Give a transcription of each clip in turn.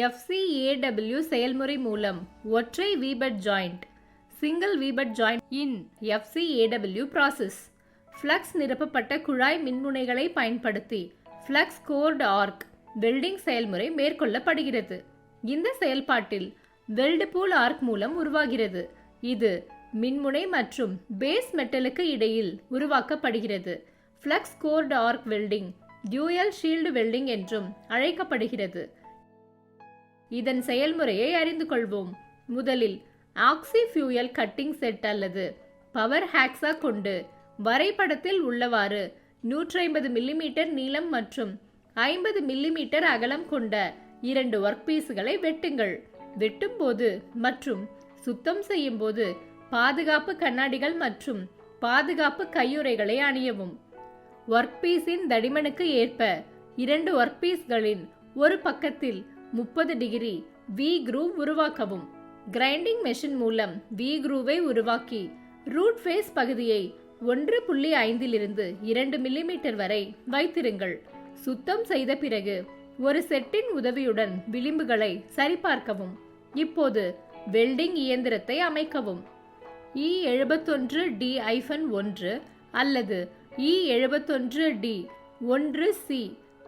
FCAW செயல்முறை மூலம் ஒற்றை V-butt joint single V-butt joint in FCAW process flux நிரப்பப்பட்ட குழாய் மின்முனைகளை பயன்படுத்தி ஃப்ளக்ஸ் கோர்டு ஆர்க் வெல்டிங் செயல்முறை மேற்கொள்ளப்படுகிறது. இந்த செயல்பாட்டில் வெல்டு பூல் ஆர்க் மூலம் உருவாகிறது. இது மின்முனை மற்றும் பேஸ் மெட்டலுக்கு இடையில் உருவாக்கப்படுகிறது. Flux cored arc welding dual shield welding என்றும் அழைக்கப்படுகிறது. இதன் செயல்முறையை அறிந்து கொள்வோம். முதலில் ஆக்சி ஃபியூயல் கட்டிங் செட் அல்லது பவர் ஹேக்ஸா கொண்டு வரைபடத்தில் உள்ளவாறு 150 மில்லிமீட்டர் நீளம் மற்றும் 50 மில்லிமீட்டர் அகலம் கொண்ட 2 ஒர்க் பீஸ்களை வெட்டுங்கள். வெட்டும்போது மற்றும் சுத்தம் செய்யும் போது பாதுகாப்பு கண்ணாடிகள் மற்றும் பாதுகாப்பு கையுறைகளை அணியவும். ஒர்க் பீஸின் தடிமனுக்கு ஏற்ப 2 ஒர்க் பீஸ்களின் ஒரு பக்கத்தில் 30 டிகிரி வி குரூவ் உருவாக்கவும். கிரைண்டிங் மெஷின் மூலம் வி குரூவை உருவாக்கி ரூட் ஃபேஸ் பகுதியை 1.5 இலிருந்து 2 மில்லிமீட்டர் வரை வைத்திருங்கள். சுத்தம் செய்த பிறகு ஒரு செட்டின் உதவியுடன் விளிம்புகளை சரிபார்க்கவும். இப்போது வெல்டிங் இயந்திரத்தை அமைக்கவும். E71D-1 அல்லது E71D-1C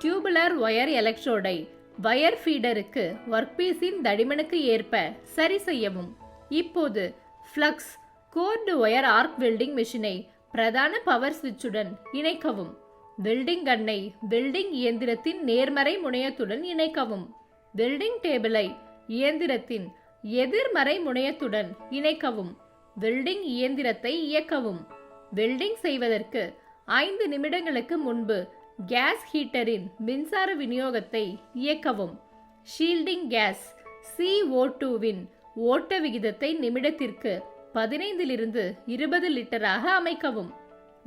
டியூபுலர் ஒயர் எலக்ட்ரோடை வயர் ஃபீடருக்கு ஒர்க்பீஸின் தடிமனுக்கு ஏற்ப சரி செய்யவும். இப்போது flux cored wire arc welding மெஷினை பிரதான பவர் சுவிட்சுடன் இணைக்கவும். வெல்டிங் கன்னை வெல்டிங் இயந்திரத்தின் நேர்மறை முனையத்துடன் இணைக்கவும். வெல்டிங் டேபிளை இயந்திரத்தின் எதிர்மறை முனையத்துடன் இணைக்கவும். வெல்டிங் இயந்திரத்தை இயக்கவும். வெல்டிங் செய்வதற்கு 5 நிமிடங்களுக்கு முன்பு கேஸ் ஹீட்டரின் மின்சார விநியோகத்தை இயக்கவும். ஷீல்டிங் கேஸ் CO2வின் ஓட்ட விகிதத்தை நிமிடத்திற்கு 15 20 லிட்டராக அமைக்கவும்.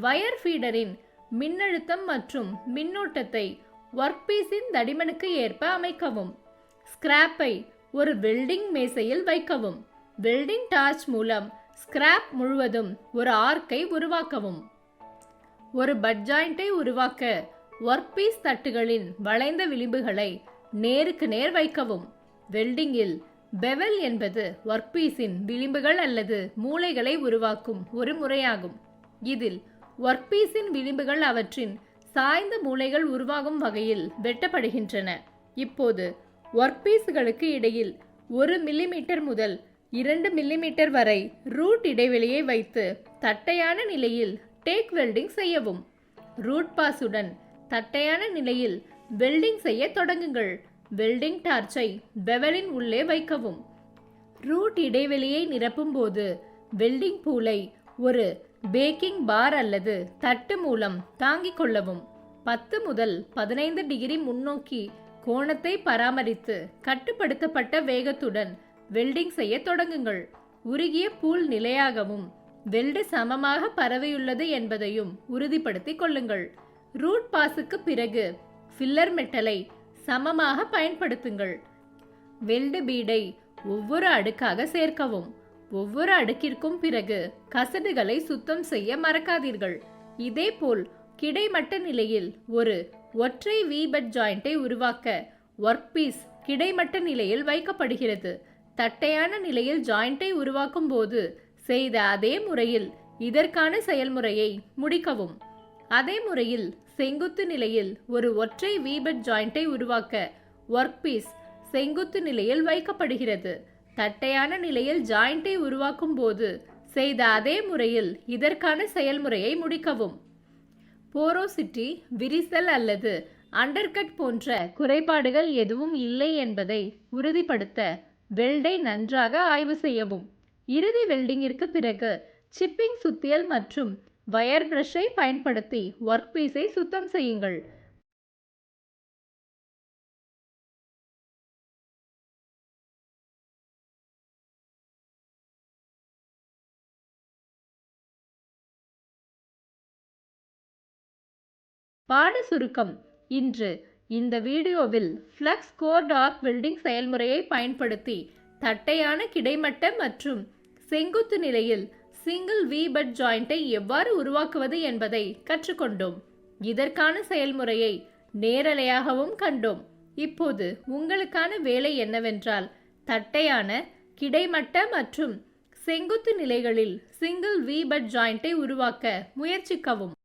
வயர் ஃபீடரின் மின்னழுத்தம் மற்றும் மின்னோட்டத்தை ஒர்க்பீஸின் தடிமனுக்கு ஏற்ப அமைக்கவும். ஸ்கிராப்பை ஒரு வெல்டிங் மேசையில் வைக்கவும். வெல்டிங் டார்ச் மூலம் ஸ்கிராப் முழுவதும் ஒரு ஆர்க்கை உருவாக்கவும். ஒரு பட் ஜாயிண்டை உருவாக்க ஒர்க்பீஸ் தட்டுகளின் வளைந்த விளிம்புகளை நேருக்கு நேர் வைக்கவும். வெல்டிங்கில் பெவல் என்பது ஒர்க்பீஸின் விளிம்புகள் அல்லது மூலைகளை உருவாக்கும் ஒரு முறையாகும். இதில் ஒர்க்பீஸின் விளிம்புகள் அவற்றின் சாய்ந்த மூலைகள் உருவாகும் வகையில் வெட்டப்படுகின்றன. இப்போது ஒர்க்பீஸ்களுக்கு இடையில் 1 மில்லிமீட்டர் முதல் 2 மில்லிமீட்டர் வரை ரூட் இடைவெளியை வைத்து தட்டையான நிலையில் டேக் வெல்டிங் செய்யவும். ரூட் பாஸுடன் தட்டையான நிலையில் வெல்டிங் செய்ய தொடங்குங்கள். வெல்டிங் டார்ச்சை பெவலின் உள்ளே வைக்கவும். ரூட் இடைவெளியை நிரப்பும் போது வெல்டிங் பூலை ஒரு பேக்கிங் பார் அல்லது தட்டு மூலம் தாங்கிக் கொள்ளவும். 10 முதல் 15 டிகிரி முன்னோக்கி கோணத்தை பராமரித்து கட்டுப்படுத்தப்பட்ட வேகத்துடன் வெல்டிங் செய்ய தொடங்குங்கள். உருகிய பூல் நிலையாகவும் வெல்டு சமமாக பரவியுள்ளது என்பதையும் உறுதிப்படுத்திக் கொள்ளுங்கள். ரூட் பாஸுக்கு பிறகு ஃபில்லர் மெட்டலை சமமாக பயன்படுத்துங்கள். வெல்டு பீடை ஒவ்வொரு அடுக்காக சேர்க்கவும். ஒவ்வொரு அடுக்கிற்கும் பிறகு கசடுகளை சுத்தம் செய்ய மறக்காதீர்கள். இதேபோல் கிடைமட்ட நிலையில் ஒரு ஒற்றை V-butt ஜாயிண்டை உருவாக்க ஒர்க்பீஸ் கிடைமட்ட நிலையில் வைக்கப்படுகிறது. தட்டையான நிலையில் ஜாயிண்டை உருவாக்கும் போது செய்த அதே முறையில் இதற்கான செயல்முறையை முடிக்கவும். அதே முறையில் செங்குத்து நிலையில் ஒரு ஒற்றை V-butt ஜாயிண்டை உருவாக்க ஒர்க்பீஸ் செங்குத்து நிலையில் வைக்கப்படுகிறது. தட்டையான நிலையில் ஜாயிண்டை உருவாக்கும் போது செய்த அதே முறையில் இதற்கான செயல்முறையை முடிக்கவும். போரோசிட்டி, விரிசல் அல்லது அண்டர்கட் போன்ற குறைபாடுகள் எதுவும் இல்லை என்பதை உறுதிப்படுத்த வெல்டை நன்றாக ஆய்வு செய்யவும். இறுதி வெல்டிங்கிற்கு பிறகு சிப்பிங் சுத்தியல் மற்றும் வயர் பிரஷை பயன்படுத்தி ஒர்க்பீஸை சுத்தம் செய்யுங்கள். பாட சுருக்கம். இன்று இந்த வீடியோவில் ஃப்ளக்ஸ் கோர்டு ஆர்க் வெல்டிங் செயல்முறையை பயன்படுத்தி தட்டையான கிடைமட்ட மற்றும் செங்குத்து நிலையில் சிங்கிள் V-butt ஜாயிண்டை எவ்வாறு உருவாக்குவது என்பதை கற்றுக்கொண்டோம். இதற்கான செயல்முறையை நேரலையாகவும் கண்டோம். இப்போது உங்களுக்கான வேலை என்னவென்றால் தட்டையான, கிடைமட்ட மற்றும் செங்குத்து நிலைகளில் சிங்கிள் வி பட் ஜாயிண்டை உருவாக்க முயற்சிக்கவும்.